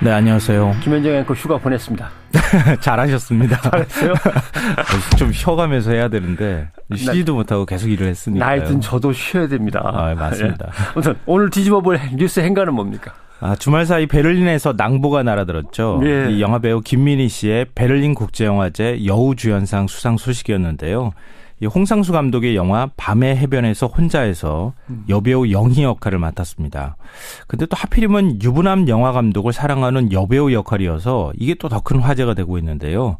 네, 안녕하세요. 김현정 앵커 휴가 보냈습니다. 잘하셨습니다. 잘했어요? 좀 쉬어가면서 해야 되는데 쉬지도 못하고 계속 일을 했으니까요. 나이 든 저도 쉬어야 됩니다. 맞습니다. 예. 아무튼 오늘 뒤집어볼 뉴스 행간은 뭡니까? 주말 사이 베를린에서 낭보가 날아들었죠. 예. 이 영화배우 김민희 씨의 베를린 국제영화제 여우주연상 수상 소식이었는데요. 이 홍상수 감독의 영화 밤의 해변에서 혼자에서 여배우 영희 역할을 맡았습니다. 근데 또 하필이면 유부남 영화 감독을 사랑하는 여배우 역할이어서 이게 또 더 큰 화제가 되고 있는데요.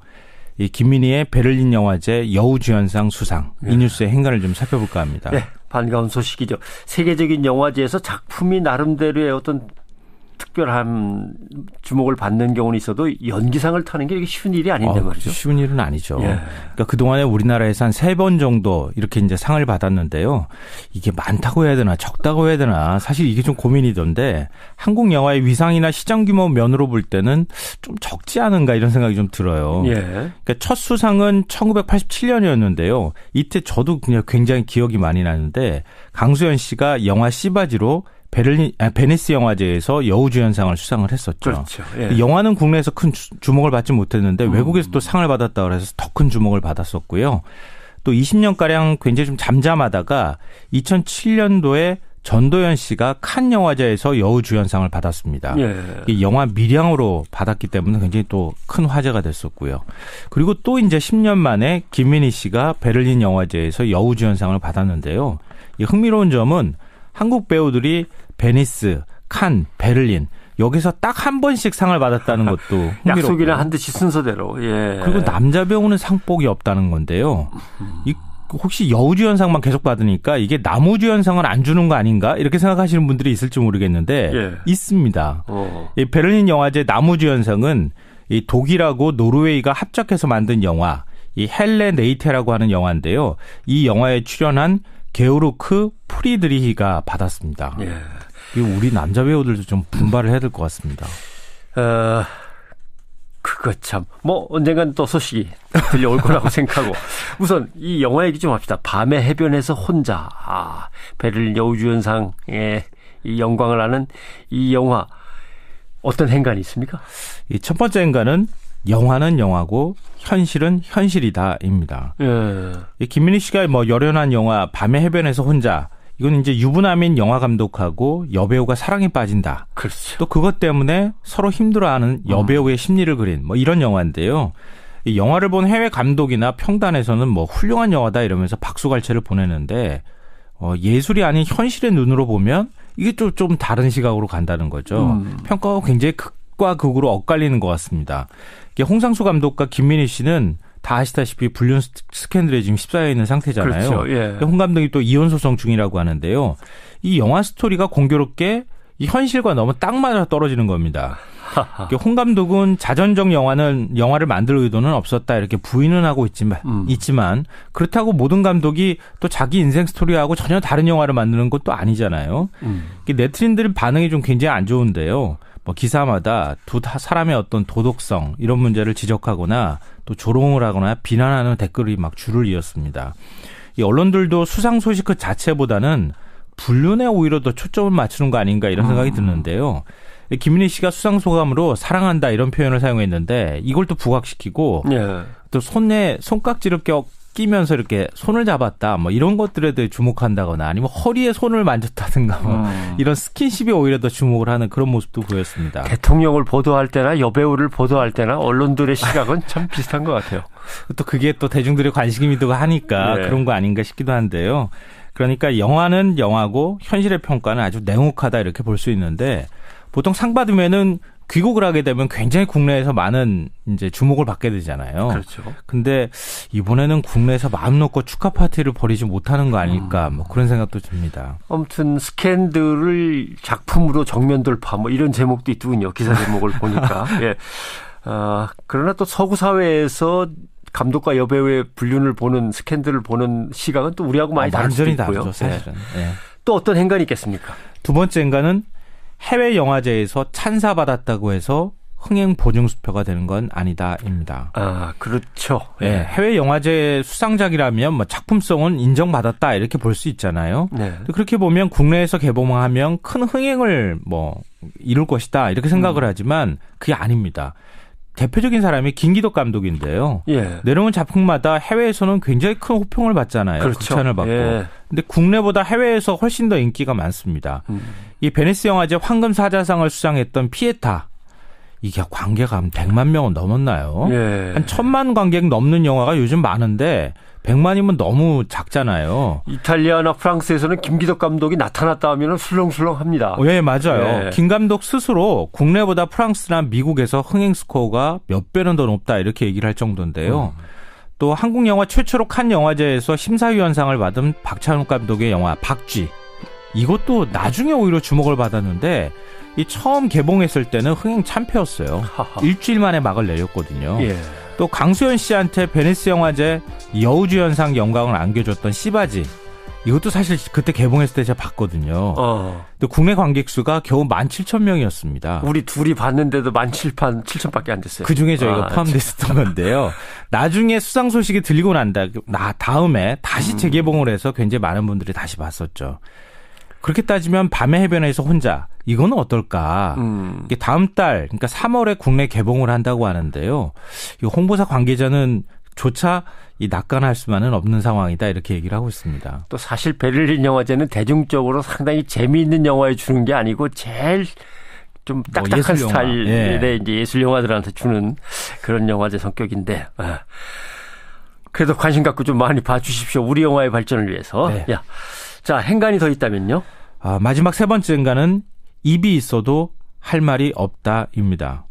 이 김민희의 베를린 영화제 여우주연상 수상, 이 뉴스의 행간을 좀 살펴볼까 합니다. 네, 반가운 소식이죠. 세계적인 영화제에서 작품이 나름대로의 어떤 특별한 주목을 받는 경우는 있어도 연기상을 타는 게 쉬운 일이 아닌데 말이죠. 쉬운 일은 아니죠. 예. 그러니까 그동안에 우리나라에서 한 3번 정도 이렇게 이제 상을 받았는데요. 이게 많다고 해야 되나 적다고 해야 되나 사실 이게 좀 고민이던데 한국 영화의 위상이나 시장 규모 면으로 볼 때는 좀 적지 않은가 이런 생각이 좀 들어요. 예. 그러니까 첫 수상은 1987년이었는데요. 이때 저도 그냥 굉장히 기억이 많이 나는데 강수연 씨가 영화 씨바지로 베니스 영화제에서 여우주연상을 수상을 했었죠. 그렇죠. 예. 영화는 국내에서 큰 주목을 받지 못했는데 외국에서 또 상을 받았다고 해서 더 큰 주목을 받았었고요. 또 20년가량 굉장히 좀 잠잠하다가 2007년도에 전도연 씨가 칸 영화제에서 여우주연상을 받았습니다. 예. 이 영화 미량으로 받았기 때문에 굉장히 또 큰 화제가 됐었고요. 그리고 또 이제 10년 만에 김민희 씨가 베를린 영화제에서 여우주연상을 받았는데요. 이 흥미로운 점은 한국 배우들이 베니스, 칸, 베를린 여기서 딱 한 번씩 상을 받았다는 것도 흥미롭고. 약속이나 한 듯이 순서대로. 예. 그리고 남자 배우는 상복이 없다는 건데요. 혹시 여우주연상만 계속 받으니까 이게 남우주연상을 안 주는 거 아닌가 이렇게 생각하시는 분들이 있을지 모르겠는데 예. 있습니다. 이 베를린 영화제 남우주연상은 이 독일하고 노르웨이가 합작해서 만든 영화 이 헬레 네이테라고 하는 영화인데요. 이 영화에 출연한 게오르크 프리드리히가 받았습니다. 예. 우리 남자 배우들도 좀 분발을 해야 될 것 같습니다. 그거 참, 언젠간 또 소식이 들려올 거라고 생각하고. 우선 이 영화 얘기 좀 합시다. 밤의 해변에서 혼자. 베를린 여우주연상의 이 영광을 아는 이 영화. 어떤 행간이 있습니까? 이 첫 번째 행간은 영화는 영화고 현실은 현실이다입니다. 이 김민희 씨가 열연한 영화 밤의 해변에서 혼자 이건 이제 유부남인 영화 감독하고 여배우가 사랑에 빠진다. 그렇죠. 또 그것 때문에 서로 힘들어하는 여배우의 심리를 그린 이런 영화인데요. 이 영화를 본 해외 감독이나 평단에서는 훌륭한 영화다 이러면서 박수갈채를 보내는데 예술이 아닌 현실의 눈으로 보면 이게 좀 다른 시각으로 간다는 거죠. 평가가 굉장히 극과 극으로 엇갈리는 것 같습니다. 홍상수 감독과 김민희 씨는 다 아시다시피 불륜 스캔들에 지금 휩싸여 있는 상태잖아요. 그렇죠. 예. 홍 감독이 또 이혼 소송 중이라고 하는데요. 이 영화 스토리가 공교롭게 이 현실과 너무 딱 맞아 떨어지는 겁니다. 홍 감독은 자전적 영화를 만들 의도는 없었다 이렇게 부인은 하고 있지만 그렇다고 모든 감독이 또 자기 인생 스토리하고 전혀 다른 영화를 만드는 것도 아니잖아요. 네티즌들 반응이 좀 굉장히 안 좋은데요. 기사마다 두 사람의 어떤 도덕성 이런 문제를 지적하거나 또 조롱을 하거나 비난하는 댓글이 막 줄을 이었습니다. 이 언론들도 수상 소식 그 자체보다는 불륜에 오히려 더 초점을 맞추는 거 아닌가 이런 생각이 드는데요. 김민희 씨가 수상 소감으로 사랑한다 이런 표현을 사용했는데 이걸 또 부각시키고 또 손깍지를 끼면서 이렇게 손을 잡았다 이런 것들에 대해 주목한다거나 아니면 허리에 손을 만졌다든가 이런 스킨십에 오히려 더 주목을 하는 그런 모습도 보였습니다. 대통령을 보도할 때나 여배우를 보도할 때나 언론들의 시각은 참 비슷한 것 같아요. 또 그게 또 대중들의 관심이기도 하니까 그런 거 아닌가 싶기도 한데요. 그러니까 영화는 영화고 현실의 평가는 아주 냉혹하다 이렇게 볼 수 있는데 보통 상 받으면은 귀국을 하게 되면 굉장히 국내에서 많은 이제 주목을 받게 되잖아요. 그렇죠. 근데 이번에는 국내에서 마음 놓고 축하 파티를 벌이지 못하는 거 아닐까 그런 생각도 듭니다. 아무튼 스캔들을 작품으로 정면 돌파 이런 제목도 있더군요. 기사 제목을 보니까. 예. 그러나 또 서구 사회에서 감독과 여배우의 불륜을 보는 스캔들을 보는 시각은 또 우리하고 많이 다를 수도 있고요. 다르죠, 사실은. 네. 또 어떤 행간이 있겠습니까? 두 번째 행간은 해외 영화제에서 찬사받았다고 해서 흥행 보증 수표가 되는 건 아니다입니다. 아, 그렇죠. 네, 해외 영화제 수상작이라면 뭐 작품성은 인정받았다 이렇게 볼 수 있잖아요. 네. 그렇게 보면 국내에서 개봉하면 큰 흥행을 뭐 이룰 것이다 이렇게 생각을 하지만 그게 아닙니다. 대표적인 사람이 김기덕 감독인데요. 예. 내려온 작품마다 해외에서는 굉장히 큰 호평을 받잖아요. 그렇죠. 극찬을 받고. 예. 근데 국내보다 해외에서 훨씬 더 인기가 많습니다. 이 베니스 영화제 황금 사자상을 수상했던 피에타. 이게 관객가 한 100만 명은 넘었나요? 예. 한 1000만 관객 넘는 영화가 요즘 많은데 100만이면 너무 작잖아요. 이탈리아나 프랑스에서는 김기덕 감독이 나타났다 하면 술렁술렁합니다. 예, 맞아요. 예. 김 감독 스스로 국내보다 프랑스나 미국에서 흥행 스코어가 몇 배는 더 높다 이렇게 얘기를 할 정도인데요. 또 한국 영화 최초로 칸 영화제에서 심사위원상을 받은 박찬욱 감독의 영화 박쥐. 이것도 나중에 오히려 주목을 받았는데 이 처음 개봉했을 때는 흥행 참패였어요. 일주일 만에 막을 내렸거든요. 예. 또 강수현 씨한테 베니스 영화제 여우주연상 영광을 안겨줬던 씨바지. 이것도 사실 그때 개봉했을 때 제가 봤거든요. 또 국내 관객 수가 겨우 17,000명이었습니다. 우리 둘이 봤는데도 17,000밖에 안 됐어요. 그중에 저희가 포함됐었던 건데요. 나중에 수상 소식이 들리고 난 다음에 다시 재개봉을 해서 굉장히 많은 분들이 다시 봤었죠. 그렇게 따지면 밤의 해변에서 혼자 이거는 어떨까? 이게 다음 달 그러니까 3월에 국내 개봉을 한다고 하는데요. 이 홍보사 관계자는 조차 이 낙관할 수만은 없는 상황이다 이렇게 얘기를 하고 있습니다. 또 사실 베를린 영화제는 대중적으로 상당히 재미있는 영화에 주는 게 아니고 제일 좀 딱딱한 스타일의 이제 예술 영화들한테 주는 그런 영화제 성격인데. 그래도 관심 갖고 좀 많이 봐주십시오. 우리 영화의 발전을 위해서. 네. 야, 자, 행간이 더 있다면요? 마지막 세 번째 행간은 입이 있어도 할 말이 없다입니다.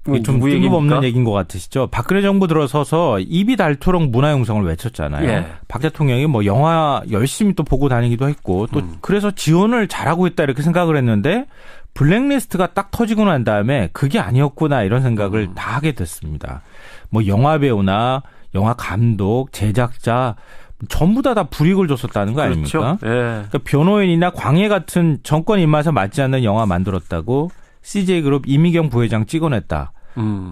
이게 좀 뜬금없는 얘기인 것 같으시죠? 박근혜 정부 들어서서 입이 닳도록 문화융성을 외쳤잖아요. 예. 박 대통령이 뭐 영화 열심히 또 보고 다니기도 했고 또 그래서 지원을 잘하고 있다 이렇게 생각을 했는데 블랙리스트가 딱 터지고 난 다음에 그게 아니었구나 이런 생각을 다 하게 됐습니다. 뭐 영화 배우나 영화 감독, 제작자 전부 다 불이익을 줬었다는 거 아닙니까? 그렇죠. 예. 그러니까 변호인이나 광해 같은 정권 입맛에 맞지 않는 영화 만들었다고 CJ그룹 이미경 부회장 찍어냈다.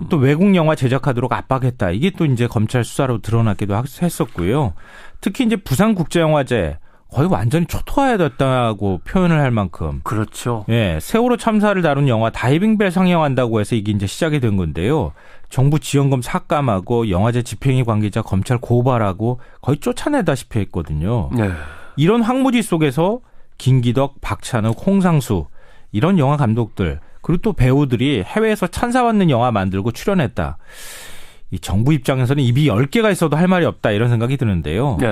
또 외국 영화 제작하도록 압박했다. 이게 또 이제 검찰 수사로 드러나기도 했었고요. 특히 이제 부산국제영화제 거의 완전히 초토화됐다고 표현을 할 만큼. 그렇죠. 예, 세월호 참사를 다룬 영화 다이빙벨 상영한다고 해서 이게 이제 시작이 된 건데요. 정부 지원금 삭감하고 영화제 집행위 관계자 검찰 고발하고 거의 쫓아내다시피 했거든요. 네. 이런 황무지 속에서 김기덕, 박찬욱, 홍상수 이런 영화 감독들 그리고 또 배우들이 해외에서 찬사받는 영화 만들고 출연했다. 이 정부 입장에서는 입이 10개가 있어도 할 말이 없다 이런 생각이 드는데요. 네.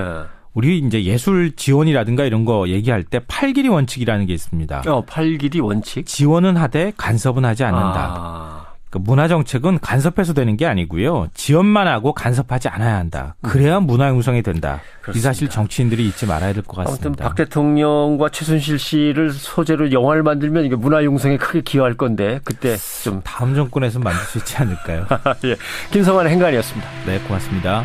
우리 이제 예술 지원이라든가 이런 거 얘기할 때 팔길이 원칙이라는 게 있습니다. 팔길이 원칙? 지원은 하되 간섭은 하지 않는다. 그러니까 문화정책은 간섭해서 되는 게 아니고요. 지원만 하고 간섭하지 않아야 한다. 그래야 문화융성이 된다. 그렇습니다. 이 사실 정치인들이 잊지 말아야 될 것 같습니다. 아무튼 박 대통령과 최순실 씨를 소재로 영화를 만들면 이게 문화융성에 크게 기여할 건데 그때 좀 다음 정권에서 만들 수 있지 않을까요? 예. 김성환의 행간이었습니다. 네, 고맙습니다.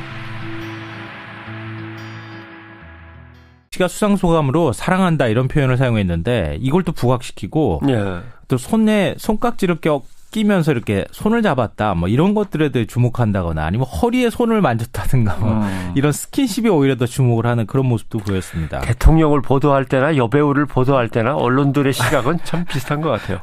씨가 수상 소감으로 사랑한다 이런 표현을 사용했는데 이걸 또 부각시키고 또 손에 손깍지를 끼면서 이렇게 손을 잡았다 뭐 이런 것들에 대해 주목한다거나 아니면 허리에 손을 만졌다든가 뭐 이런 스킨십에 오히려 더 주목을 하는 그런 모습도 보였습니다. 대통령을 보도할 때나 여배우를 보도할 때나 언론들의 시각은 참 비슷한 것 같아요.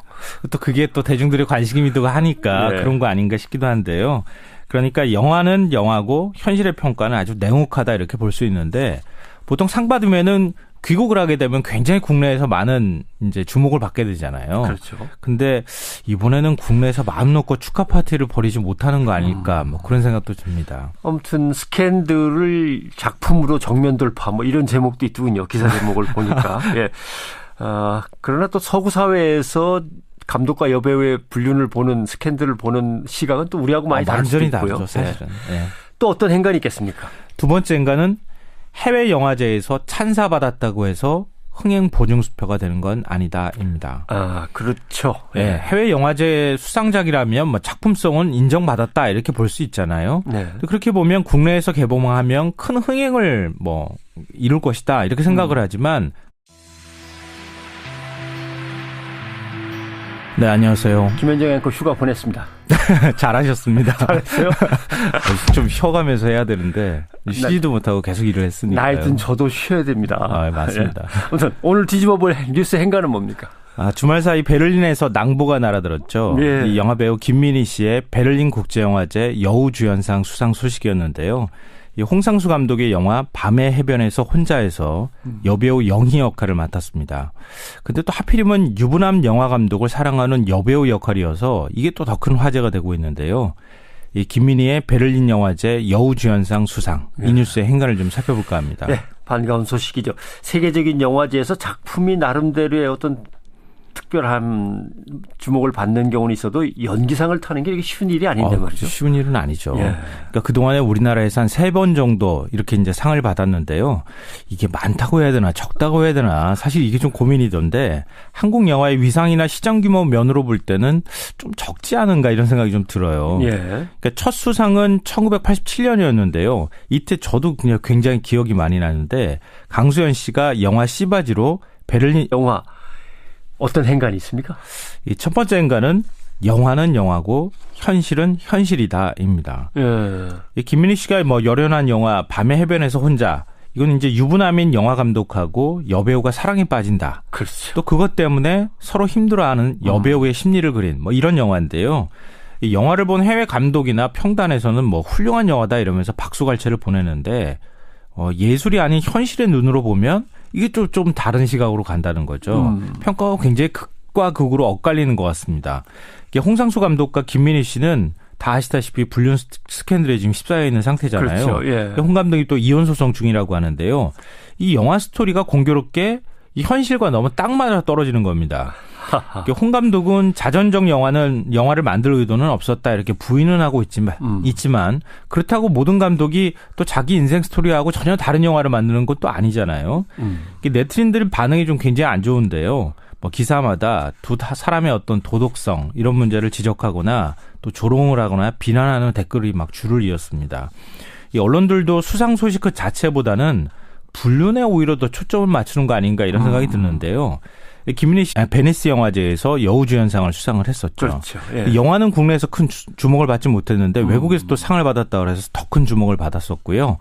또 그게 또 대중들의 관심이기도 하니까 그런 거 아닌가 싶기도 한데요. 그러니까 영화는 영화고 현실의 평가는 아주 냉혹하다 이렇게 볼 수 있는데 보통 상 받으면은 귀국을 하게 되면 굉장히 국내에서 많은 이제 주목을 받게 되잖아요. 그렇죠. 근데 이번에는 국내에서 마음 놓고 축하 파티를 벌이지 못하는 거 아닐까 뭐 그런 생각도 듭니다. 아무튼 스캔들을 작품으로 정면 돌파 뭐 이런 제목도 있더군요. 기사 제목을 보니까. 예. 그러나 또 서구 사회에서 감독과 여배우의 불륜을 보는 스캔들을 보는 시각은 또 우리하고 많이 다를 수도 있고요. 다르죠, 사실은. 예. 또 어떤 행간이 있겠습니까? 두 번째 행간은 해외 영화제에서 찬사받았다고 해서 흥행 보증 수표가 되는 건 아니다입니다. 그렇죠. 네, 해외 영화제 수상작이라면 뭐 작품성은 인정받았다 이렇게 볼 수 있잖아요. 네. 그렇게 보면 국내에서 개봉하면 큰 흥행을 뭐 이룰 것이다 이렇게 생각을 하지만 네, 안녕하세요. 김현정 앵커 휴가 보냈습니다. 잘하셨습니다. 잘했어요? 좀 쉬어가면서 해야 되는데 쉬지도 못하고 계속 일을 했으니까요. 나이든 저도 쉬어야 됩니다. 맞습니다. 예. 우선 오늘 뒤집어볼 뉴스 행간은 뭡니까? 주말 사이 베를린에서 낭보가 날아들었죠. 예. 이 영화배우 김민희 씨의 베를린 국제영화제 여우주연상 수상 소식이었는데요. 이 홍상수 감독의 영화 밤의 해변에서 혼자에서 여배우 영희 역할을 맡았습니다. 근데 또 하필이면 유부남 영화 감독을 사랑하는 여배우 역할이어서 이게 또 더 큰 화제가 되고 있는데요. 이 김민희의 베를린 영화제 여우주연상 수상, 이 뉴스의 행간을 좀 살펴볼까 합니다. 네, 반가운 소식이죠. 세계적인 영화제에서 작품이 나름대로의 어떤 특별한 주목을 받는 경우는 있어도 연기상을 타는 게 이렇게 쉬운 일이 아닌데 말이죠. 쉬운 일은 아니죠. 예. 그러니까 그동안에 우리나라에서 한 3번 정도 이렇게 이제 상을 받았는데요. 이게 많다고 해야 되나 적다고 해야 되나 사실 이게 좀 고민이던데 한국 영화의 위상이나 시장 규모 면으로 볼 때는 좀 적지 않은가 이런 생각이 좀 들어요. 예. 그러니까 첫 수상은 1987년이었는데요. 이때 저도 그냥 굉장히 기억이 많이 나는데 강수연 씨가 영화 씨바지로 베를린 영화 어떤 행간이 있습니까? 이 첫 번째 행간은 영화는 영화고 현실은 현실이다입니다. 예. 이 김민희 씨가 뭐 열연한 영화 밤의 해변에서 혼자 이건 이제 유부남인 영화 감독하고 여배우가 사랑에 빠진다. 그렇죠. 또 그것 때문에 서로 힘들어하는 여배우의 심리를 그린 뭐 이런 영화인데요. 이 영화를 본 해외 감독이나 평단에서는 뭐 훌륭한 영화다 이러면서 박수갈채를 보내는데 예술이 아닌 현실의 눈으로 보면 이게 좀 다른 시각으로 간다는 거죠. 평가가 굉장히 극과 극으로 엇갈리는 것 같습니다. 이게 홍상수 감독과 김민희 씨는 다 아시다시피 불륜 스캔들에 지금 휩싸여 있는 상태잖아요. 그렇죠. 예. 홍 감독이 또 이혼 소송 중이라고 하는데요. 이 영화 스토리가 공교롭게 이 현실과 너무 딱 맞아 떨어지는 겁니다. 홍 감독은 자전적 영화를 만들 의도는 없었다 이렇게 부인은 하고 있지만 그렇다고 모든 감독이 또 자기 인생 스토리하고 전혀 다른 영화를 만드는 것도 아니잖아요. 네티즌들 반응이 좀 굉장히 안 좋은데요. 뭐 기사마다 두 사람의 어떤 도덕성 이런 문제를 지적하거나 또 조롱을 하거나 비난하는 댓글이 막 줄을 이었습니다. 이 언론들도 수상 소식 그 자체보다는 불륜에 오히려 더 초점을 맞추는 거 아닌가 이런 생각이 드는데요. 김민희 씨 베니스 영화제에서 여우주연상을 수상을 했었죠. 그렇죠. 예. 영화는 국내에서 큰 주목을 받지 못했는데 외국에서 또 상을 받았다고 해서 더 큰 주목을 받았었고요.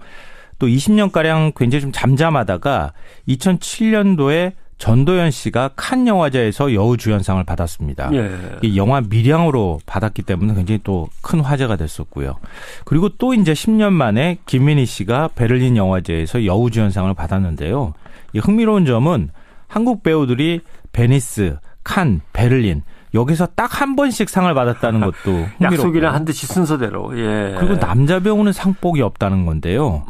또 20년가량 굉장히 좀 잠잠하다가 2007년도에 전도연 씨가 칸 영화제에서 여우주연상을 받았습니다. 예. 이 영화 미량으로 받았기 때문에 굉장히 또 큰 화제가 됐었고요. 그리고 또 이제 10년 만에 김민희 씨가 베를린 영화제에서 여우주연상을 받았는데요. 이 흥미로운 점은 한국 배우들이 베니스, 칸, 베를린 여기서 딱 한 번씩 상을 받았다는 것도 흥미롭고. 약속이나 한 듯이 순서대로. 예. 그리고 남자 배우는 상복이 없다는 건데요.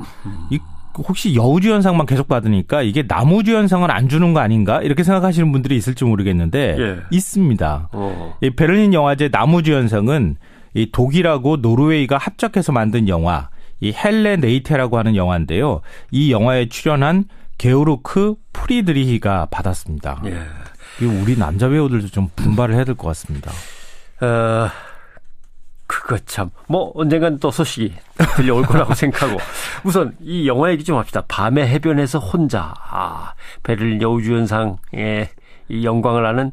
혹시 여우주연상만 계속 받으니까 이게 남우주연상은 안 주는 거 아닌가 이렇게 생각하시는 분들이 있을지 모르겠는데 예. 있습니다. 이 베를린 영화제 남우주연상은 이 독일하고 노르웨이가 합작해서 만든 영화 이 헬레 네이테라고 하는 영화인데요. 이 영화에 출연한 게오르크 프리드리히가 받았습니다. 예. 우리 남자 배우들도 좀 분발을 해야 될 것 같습니다. 그거 참, 언젠간 또 소식이 들려올 거라고 생각하고. 우선 이 영화 얘기 좀 합시다. 밤의 해변에서 혼자. 베를린 여우주연상의 이 영광을 아는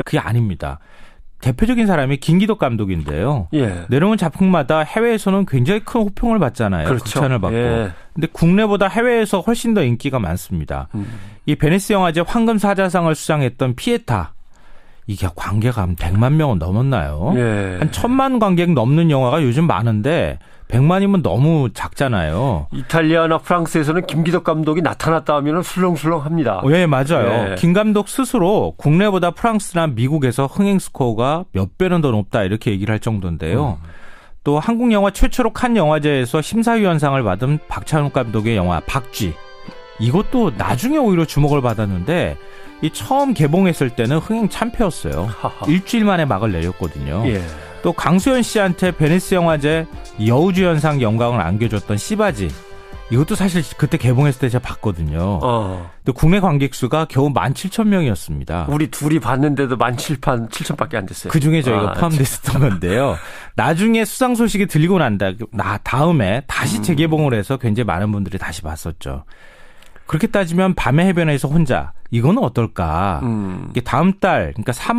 그게 아닙니다. 대표적인 사람이 김기덕 감독인데요. 예. 내려온 작품마다 해외에서는 굉장히 큰 호평을 받잖아요. 그렇죠. 극찬을 받고. 예. 근데 국내보다 해외에서 훨씬 더 인기가 많습니다. 이 베니스 영화제 황금 사자상을 수상했던 피에타. 이게 관객가 한 100만 명은 넘었나요? 예. 한 1000만 관객 넘는 영화가 요즘 많은데 100만이면 너무 작잖아요. 이탈리아나 프랑스에서는 김기덕 감독이 나타났다 하면 술렁술렁합니다. 예, 맞아요. 예. 김 감독 스스로 국내보다 프랑스나 미국에서 흥행 스코어가 몇 배는 더 높다 이렇게 얘기를 할 정도인데요. 또 한국 영화 최초로 칸 영화제에서 심사위원상을 받은 박찬욱 감독의 영화 박쥐. 이것도 나중에 오히려 주목을 받았는데 이 처음 개봉했을 때는 흥행 참패였어요. 일주일 만에 막을 내렸거든요. 예. 또 강수연 씨한테 베니스 영화제 여우주연상 영광을 안겨줬던 씨바지. 이것도 사실 그때 개봉했을 때 제가 봤거든요. 또 국내 관객 수가 겨우 17,000명이었습니다. 우리 둘이 봤는데도 17,000밖에 안 됐어요. 그중에 저희가 포함됐었던 건데요. 나중에 수상 소식이 들리고 난 다음에 다시 재개봉을 해서 굉장히 많은 분들이 다시 봤었죠. 그렇게 따지면 밤의 해변에서 혼자 이거는 어떨까? 이게 다음 달 그러니까 3월